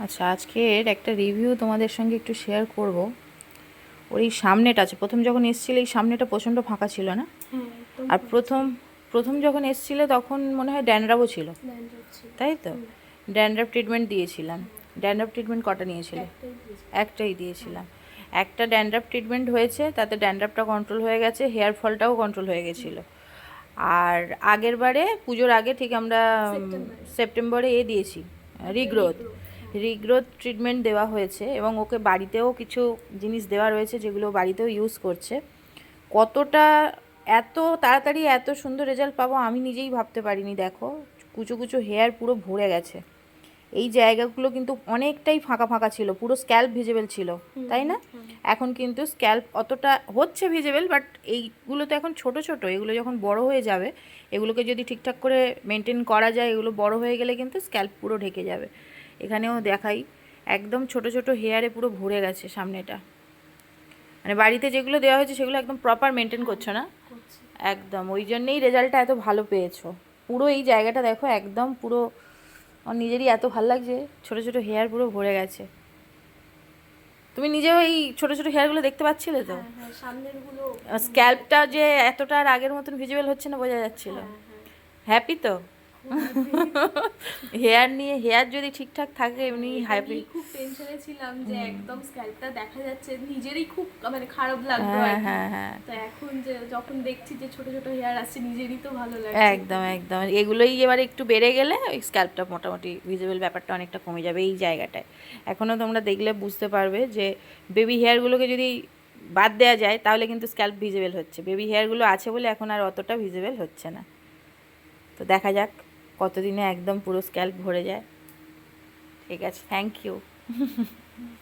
আচ্ছা, আজকের একটা রিভিউ তোমাদের সঙ্গে একটু শেয়ার করব। ওর এই সামনেটা আছে, প্রথম যখন এসেছিলে এই সামনেটা প্রচণ্ড ফাঁকা ছিল না? আর প্রথম প্রথম যখন এসেছিলে তখন মনে হয় ড্যান্ড্রাফও ছিল, তাই তো? ড্যান্ড্রাফ ট্রিটমেন্ট দিয়েছিলাম। ড্যান্ড্রাফ ট্রিটমেন্ট কটা নিয়েছিলে? একটাই দিয়েছিলাম। একটা ড্যান্ড্রাফ ট্রিটমেন্ট হয়েছে, তাতে ড্যান্ড্রাফটা কন্ট্রোল হয়ে গেছে, হেয়ার ফলটাও কন্ট্রোল হয়ে গেছিলো। আর আগের বারে পুজোর আগে ঠিক আমরা সেপ্টেম্বরে দিয়েছি রিগ্রোথ। রিগ্রোথ ট্রিটমেন্ট দেওয়া হয়েছে এবং ওকে বাড়িতেও কিছু জিনিস দেওয়া রয়েছে যেগুলো বাড়িতেও ইউজ করছে। কতটা এত তাড়াতাড়ি এত সুন্দর রেজাল্ট পাবো আমি নিজেই ভাবতে পারিনি। দেখো, কুচো কুচো হেয়ার পুরো ভরে গেছে। এই জায়গাগুলো কিন্তু অনেকটাই ফাঁকা ফাঁকা ছিল, পুরো স্ক্যাল্প ভিজিবল ছিল, তাই না? এখন কিন্তু স্ক্যাল্প অতটা হচ্ছে ভিজিবল, বাট এইগুলো তো এখন ছোট ছোট, এগুলো যখন বড় হয়ে যাবে, এগুলোকে যদি ঠিকঠাক করে মেনটেন করা যায়, এগুলো বড় হয়ে গেলে কিন্তু স্ক্যাল্প পুরো ঢেকে যাবে। এখানেও দেখাই, একদম ছোট ছোট হেয়ারে পুরো ভরে গেছে সামনেটা। মানে বাড়িতে যেগুলো দেওয়া হয়েছে সেগুলো একদম প্রপার মেনটেন করছো না? একদম, ওই জন্যেই রেজাল্টটা এত ভালো পেয়েছো। পুরো এই জায়গাটা দেখো, একদম পুরো আমার নিজেরই এত ভালো লাগছে, ছোট ছোট হেয়ার পুরো ভরে গেছে। তুমি নিজেও এই ছোট ছোট হেয়ারগুলো দেখতে পাচ্ছিলে তো? স্ক্যাল্পটা যে এতটা আর আগের মতন ভিজিবল হচ্ছে না বোঝা যাচ্ছিল। হ্যাপি তো? হেয়ার নিয়ে, হেয়ার যদি ঠিকঠাক থাকে এমনি হ্যাপি। খুব টেনশনে ছিলাম যে একদম স্ক্যাল্পটা দেখা যাচ্ছে, নিজেরই খুব মানে খারাপ লাগতো আর কি। তো এখন যে যখন দেখছি যে ছোট ছোট হেয়ার আসছে, নিজেরই তো ভালো লাগছে। একদম একদম, এগুলোই এবারে একটু বেড়ে গেলে ওই স্ক্যাল্পটা মোটামুটি ভিজিবল ব্যাপারটা অনেকটা কমে যাবে এই জায়গাটায়। এখনও তোমরা দেখলে বুঝতে পারবে যে বেবি হেয়ারগুলোকে যদি বাদ দেওয়া যায় তাহলে কিন্তু স্ক্যাল্প ভিজিবল হচ্ছে। বেবি হেয়ারগুলো আছে বলে এখন আর অতটা ভিজিবল হচ্ছে না। তো দেখা যাক কতদিনে একদম পুরো স্ক্যাল্প ভরে যায়। ঠিক আছে, থ্যাংক ইউ।